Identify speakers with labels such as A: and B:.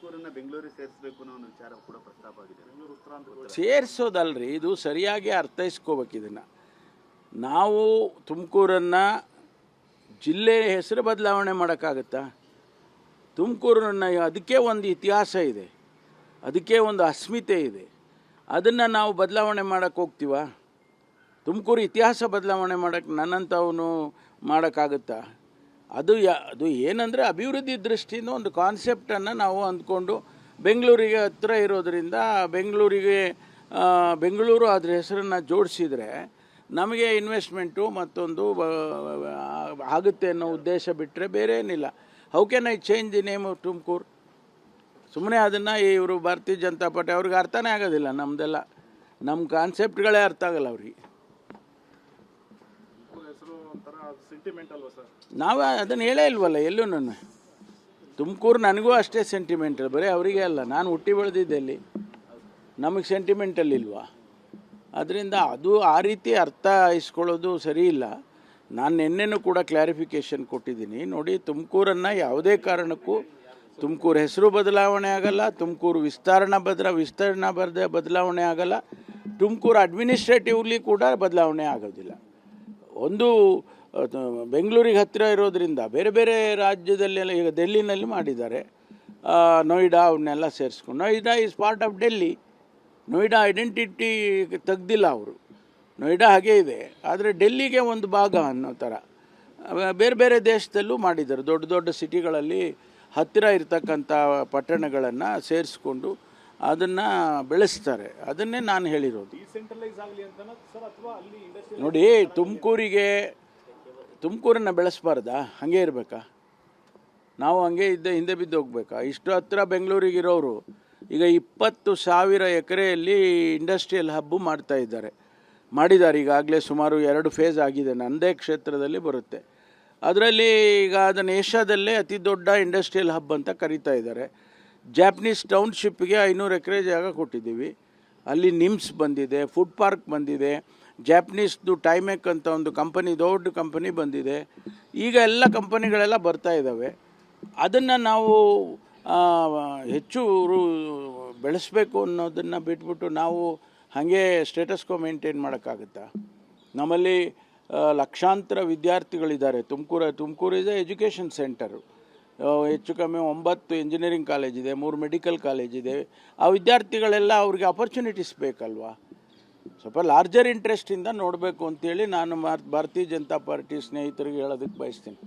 A: ತುಮಕೂರನ್ನ ಬೆಂಗಳೂರಿಗೆ ಸೇರಿಸಬೇಕು ಅನ್ನೋ ಒಂದು ವಿಚಾರ ಕೂಡ ಪ್ರಸ್ತಾಪ ಆಗಿದೆ. ಬೆಂಗಳೂರು ಉತ್ತರ ಅಂತ
B: ಸೇರಿಸೋದಲ್ರಿ, ಇದು ಸರಿಯಾಗಿ ಅರ್ಥೈಸ್ಕೋಬೇಕು. ಇದನ್ನು ನಾವು ತುಮಕೂರನ್ನು ಜಿಲ್ಲೆ ಹೆಸರು ಬದಲಾವಣೆ ಮಾಡೋಕ್ಕಾಗತ್ತಾ? ತುಮಕೂರನ್ನು ಅದಕ್ಕೆ ಒಂದು ಇತಿಹಾಸ ಇದೆ, ಅದಕ್ಕೆ ಒಂದು ಅಸ್ಮಿತೆ ಇದೆ. ಅದನ್ನು ನಾವು ಬದಲಾವಣೆ ಮಾಡೋಕ್ಕೆ ಹೋಗ್ತೀವ? ತುಮಕೂರು ಇತಿಹಾಸ ಬದಲಾವಣೆ ಮಾಡೋಕ್ಕೆ ನನ್ನಂಥವನು ಮಾಡೋಕ್ಕಾಗುತ್ತಾ? ಅದು ಏನಂದರೆ ಅಭಿವೃದ್ಧಿ ದೃಷ್ಟಿಯಿಂದ ಒಂದು ಕಾನ್ಸೆಪ್ಟನ್ನು ನಾವು ಅಂದ್ಕೊಂಡು ಬೆಂಗಳೂರಿಗೆ ಹತ್ತಿರ ಇರೋದರಿಂದ ಬೆಂಗಳೂರು ಅದರ ಹೆಸರನ್ನು ಜೋಡಿಸಿದರೆ ನಮಗೆ ಇನ್ವೆಸ್ಟ್ಮೆಂಟು ಮತ್ತೊಂದು ಆಗುತ್ತೆ ಅನ್ನೋ ಉದ್ದೇಶ ಬಿಟ್ಟರೆ ಬೇರೆ ಏನಿಲ್ಲ. How can I change the name of Tumakuru? ಸುಮ್ಮನೆ ಅದನ್ನು ಇವರು ಭಾರತೀಯ ಜನತಾ ಪಾರ್ಟಿ ಅವ್ರಿಗೆ ಅರ್ಥನೇ ಆಗೋದಿಲ್ಲ. ನಮ್ಮದೆಲ್ಲ ನಮ್ಮ ಕಾನ್ಸೆಪ್ಟ್ಗಳೇ ಅರ್ಥ ಆಗಲ್ಲ ಅವ್ರಿಗೆ. ನಾವು ಅದನ್ನು ಹೇಳೇ ಇಲ್ವಲ್ಲ ಎಲ್ಲೂ. ನನ್ನ ತುಮಕೂರು ನನಗೂ ಅಷ್ಟೇ ಸೆಂಟಿಮೆಂಟಲ್, ಬರೀ ಅವರಿಗೆ ಅಲ್ಲ. ನಾನು ಹುಟ್ಟಿ ಬೆಳೆದಿದ್ದಲ್ಲಿ ನಮಗೆ ಸೆಂಟಿಮೆಂಟಲ್ ಇಲ್ವಾ? ಅದರಿಂದ ಅದು ಆ ರೀತಿ ಅರ್ಥ ಇಸ್ಕೊಳ್ಳೋದು ಸರಿ ಇಲ್ಲ. ನಾನು ನಿನ್ನೆನೂ ಕೂಡ ಕ್ಲಾರಿಫಿಕೇಷನ್ ಕೊಟ್ಟಿದ್ದೀನಿ. ನೋಡಿ, ತುಮಕೂರನ್ನು ಯಾವುದೇ ಕಾರಣಕ್ಕೂ ತುಮಕೂರು ಹೆಸರು ಬದಲಾವಣೆ ಆಗಲ್ಲ, ತುಮಕೂರು ವಿಸ್ತರಣಾ ಬದಲಾವಣೆ ಆಗಲ್ಲ, ತುಮಕೂರು ಅಡ್ಮಿನಿಸ್ಟ್ರೇಟಿವ್ಲಿ ಕೂಡ ಬದಲಾವಣೆ ಆಗೋದಿಲ್ಲ. ಒಂದು ಬೆಂಗಳೂರಿಗೆ ಹತ್ತಿರ ಇರೋದ್ರಿಂದ ಬೇರೆ ಬೇರೆ ರಾಜ್ಯದಲ್ಲೆಲ್ಲ, ಈಗ ಡೆಲ್ಲಿನಲ್ಲಿ ಮಾಡಿದ್ದಾರೆ, ನೋಯ್ಡಾ ಅವನ್ನೆಲ್ಲ ಸೇರಿಸ್ಕೊಂಡು. Noida is part of Delhi. Noida identity ತೆಗ್ದಿಲ್ಲ ಅವರು. ನೋಯ್ಡಾ ಹಾಗೇ ಇದೆ, ಆದರೆ ಡೆಲ್ಲಿಗೆ ಒಂದು ಭಾಗ ಅನ್ನೋ ಥರ ಬೇರೆ ಬೇರೆ ದೇಶದಲ್ಲೂ ಮಾಡಿದ್ದಾರೆ. ದೊಡ್ಡ ದೊಡ್ಡ ಸಿಟಿಗಳಲ್ಲಿ ಹತ್ತಿರ ಇರ್ತಕ್ಕಂಥ ಪಟ್ಟಣಗಳನ್ನು ಸೇರಿಸ್ಕೊಂಡು ಅದನ್ನು ಬೆಳೆಸ್ತಾರೆ. ಅದನ್ನೇ ನಾನು ಹೇಳಿರೋದು. ನೋಡಿ, ತುಮಕೂರನ್ನು ಬೆಳೆಸಬಾರ್ದಾ? ಹಾಗೇ ಇರಬೇಕಾ? ನಾವು ಹಾಗೆ ಹಿಂದೆ ಬಿದ್ದು ಹೋಗ್ಬೇಕಾ? ಇಷ್ಟು ಹತ್ತಿರ ಬೆಂಗಳೂರಿಗಿರೋರು ಈಗ 20,000 ಎಕರೆಯಲ್ಲಿ ಇಂಡಸ್ಟ್ರಿಯಲ್ ಹಬ್ಬು ಮಾಡಿದ್ದಾರೆ. ಈಗಾಗಲೇ ಸುಮಾರು 2 ಫೇಸ್ ಆಗಿದೆ. ನನ್ನದೇ ಕ್ಷೇತ್ರದಲ್ಲಿ ಬರುತ್ತೆ. ಅದರಲ್ಲಿ ಈಗ ಅದನ್ನು ಏಷ್ಯಾದಲ್ಲೇ ಅತಿ ದೊಡ್ಡ ಇಂಡಸ್ಟ್ರಿಯಲ್ ಹಬ್ ಅಂತ ಕರೀತಾ ಇದ್ದಾರೆ. ಜಾಪನೀಸ್ ಟೌನ್ಶಿಪ್ಗೆ 500 ಎಕರೆ ಜಾಗ ಕೊಟ್ಟಿದ್ದೀವಿ. ಅಲ್ಲಿ ನಿಮ್ಸ್ ಬಂದಿದೆ, ಫುಡ್ ಪಾರ್ಕ್ ಬಂದಿದೆ, ಜಾಪನೀಸ್ದು ಟೈಮೆಕ್ ಅಂತ ಒಂದು ಕಂಪನಿ, ದೊಡ್ಡ ಕಂಪನಿ ಬಂದಿದೆ. ಈಗ ಎಲ್ಲ ಕಂಪನಿಗಳೆಲ್ಲ ಬರ್ತಾ ಇದ್ದಾವೆ. ಅದನ್ನು ನಾವು ಹೆಚ್ಚು ಬೆಳೆಸಬೇಕು ಅನ್ನೋದನ್ನು ಬಿಟ್ಬಿಟ್ಟು ನಾವು ಹಾಗೆ ಸ್ಟೇಟಸ್ ಕೋ ಮೇಂಟೈನ್ ಮಾಡೋಕ್ಕಾಗುತ್ತಾ? ನಮ್ಮಲ್ಲಿ ಲಕ್ಷಾಂತರ ವಿದ್ಯಾರ್ಥಿಗಳಿದ್ದಾರೆ. Tumakuru is education centre. ಹೆಚ್ಚು ಕಮ್ಮಿ 9 ಇಂಜಿನಿಯರಿಂಗ್ ಕಾಲೇಜ್ ಇದೆ, 3 ಮೆಡಿಕಲ್ ಕಾಲೇಜ್ ಇದೆ. ಆ ವಿದ್ಯಾರ್ಥಿಗಳೆಲ್ಲ ಅವ್ರಿಗೆ ಅಪರ್ಚುನಿಟೀಸ್ ಬೇಕಲ್ವಾ? ಸ್ವಲ್ಪ ಲಾರ್ಜರ್ ಇಂಟ್ರೆಸ್ಟಿಂದ ನೋಡಬೇಕು ಅಂತೇಳಿ ನಾನು ಭಾರತೀಯ ಜನತಾ ಪಾರ್ಟಿ ಸ್ನೇಹಿತರಿಗೆ ಹೇಳೋದಕ್ಕೆ ಬಯಸ್ತೀನಿ.